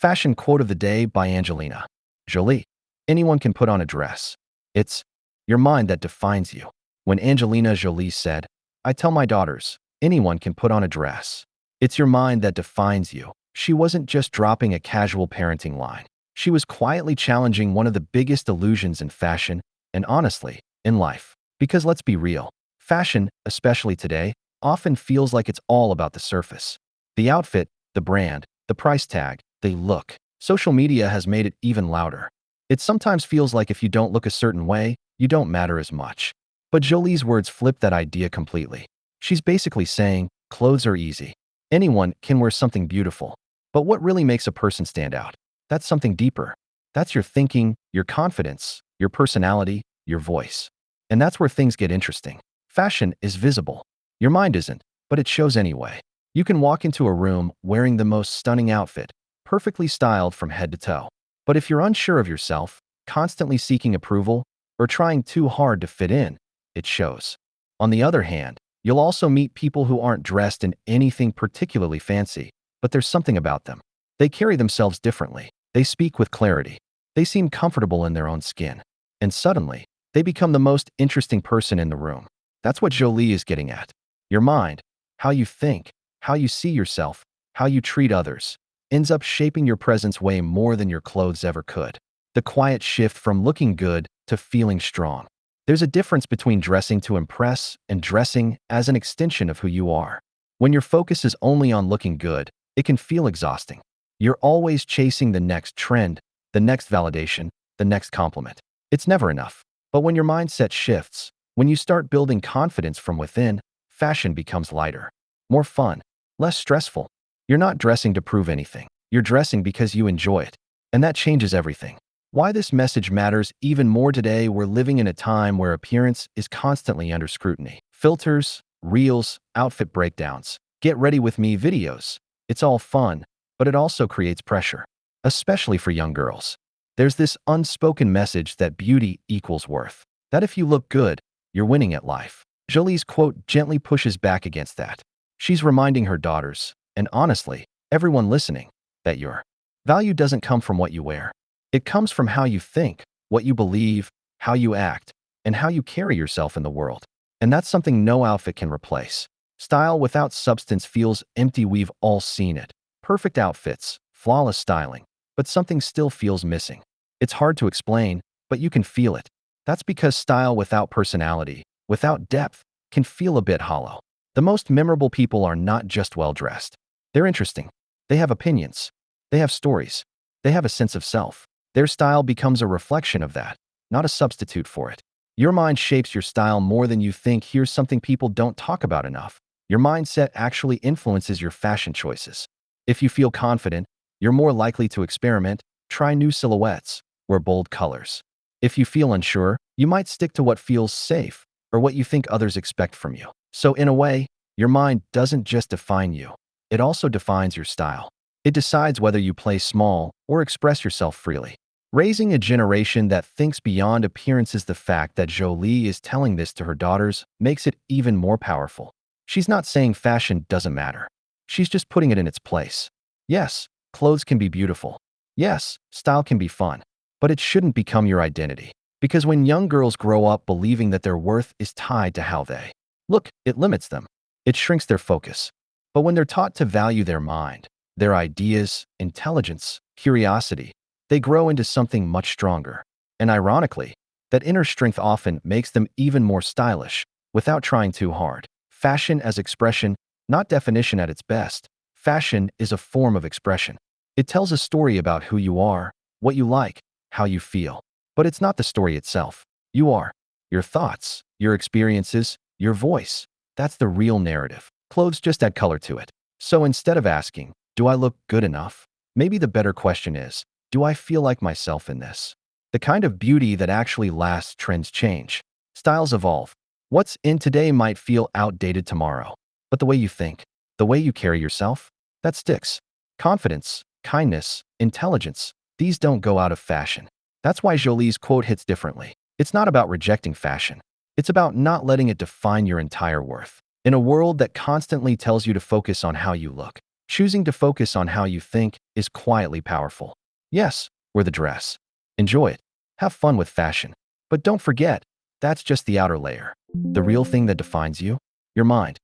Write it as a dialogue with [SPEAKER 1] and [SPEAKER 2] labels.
[SPEAKER 1] Fashion quote of the day by Angelina Jolie. Anyone can put on a dress. It's your mind that defines you. When Angelina Jolie said, I tell my daughters, anyone can put on a dress. It's your mind that defines you. She wasn't just dropping a casual parenting line. She was quietly challenging one of the biggest illusions in fashion and honestly, in life. Because let's be real, fashion, especially today, often feels like it's all about the surface. The outfit, the brand, the price tag, they look. Social media has made it even louder. It sometimes feels like if you don't look a certain way, you don't matter as much. But Jolie's words flip that idea completely. She's basically saying, clothes are easy. Anyone can wear something beautiful. But what really makes a person stand out? That's something deeper. That's your thinking, your confidence, your personality, your voice. And that's where things get interesting. Fashion is visible. Your mind isn't, but it shows anyway. You can walk into a room wearing the most stunning outfit, perfectly styled from head to toe. But if you're unsure of yourself, constantly seeking approval, or trying too hard to fit in, it shows. On the other hand, you'll also meet people who aren't dressed in anything particularly fancy, but there's something about them. They carry themselves differently. They speak with clarity. They seem comfortable in their own skin. And suddenly, they become the most interesting person in the room. That's what Jolie is getting at. Your mind, how you think, how you see yourself, how you treat others, ends up shaping your presence way more than your clothes ever could. The quiet shift from looking good to feeling strong. There's a difference between dressing to impress and dressing as an extension of who you are. When your focus is only on looking good, it can feel exhausting. You're always chasing the next trend, the next validation, the next compliment. It's never enough. But when your mindset shifts, when you start building confidence from within, fashion becomes lighter, more fun, less stressful. You're not dressing to prove anything. You're dressing because you enjoy it. And that changes everything. Why this message matters even more today: we're living in a time where appearance is constantly under scrutiny. Filters, reels, outfit breakdowns, get ready with me videos. It's all fun, but it also creates pressure, especially for young girls. There's this unspoken message that beauty equals worth, that if you look good, you're winning at life. Jolie's quote gently pushes back against that. She's reminding her daughters, and honestly, everyone listening, that your value doesn't come from what you wear. It comes from how you think, what you believe, how you act, and how you carry yourself in the world. And that's something no outfit can replace. Style without substance feels empty. We've all seen it. Perfect outfits, flawless styling, but something still feels missing. It's hard to explain, but you can feel it. That's because style without personality, without depth, can feel a bit hollow. The most memorable people are not just well-dressed. They're interesting. They have opinions. They have stories. They have a sense of self. Their style becomes a reflection of that, not a substitute for it. Your mind shapes your style more than you think. Here's something people don't talk about enough. Your mindset actually influences your fashion choices. If you feel confident, you're more likely to experiment, try new silhouettes, wear bold colors. If you feel unsure, you might stick to what feels safe or what you think others expect from you. So in a way, your mind doesn't just define you. It also defines your style. It decides whether you play small or express yourself freely. Raising a generation that thinks beyond appearances. The fact that Jolie is telling this to her daughters makes it even more powerful. She's not saying fashion doesn't matter. She's just putting it in its place. Yes, clothes can be beautiful. Yes, style can be fun. But it shouldn't become your identity. Because when young girls grow up believing that their worth is tied to how they look, it limits them. It shrinks their focus. But when they're taught to value their mind, their ideas, intelligence, curiosity, they grow into something much stronger. And ironically, that inner strength often makes them even more stylish, without trying too hard. Fashion as expression, not definition at its best. Fashion is a form of expression. It tells a story about who you are, what you like, how you feel. But it's not the story itself. You are. Your thoughts, your experiences, your voice. That's the real narrative. Clothes just add color to it. So instead of asking, do I look good enough? Maybe the better question is, do I feel like myself in this? The kind of beauty that actually lasts. Trends change. Styles evolve. What's in today might feel outdated tomorrow. But the way you think, the way you carry yourself, that sticks. Confidence, kindness, intelligence, these don't go out of fashion. That's why Jolie's quote hits differently. It's not about rejecting fashion. It's about not letting it define your entire worth. In a world that constantly tells you to focus on how you look, Choosing to focus on how you think is quietly powerful. Yes, wear the dress. Enjoy it. Have fun with fashion. But don't forget, that's just the outer layer. The real thing that defines you, your mind.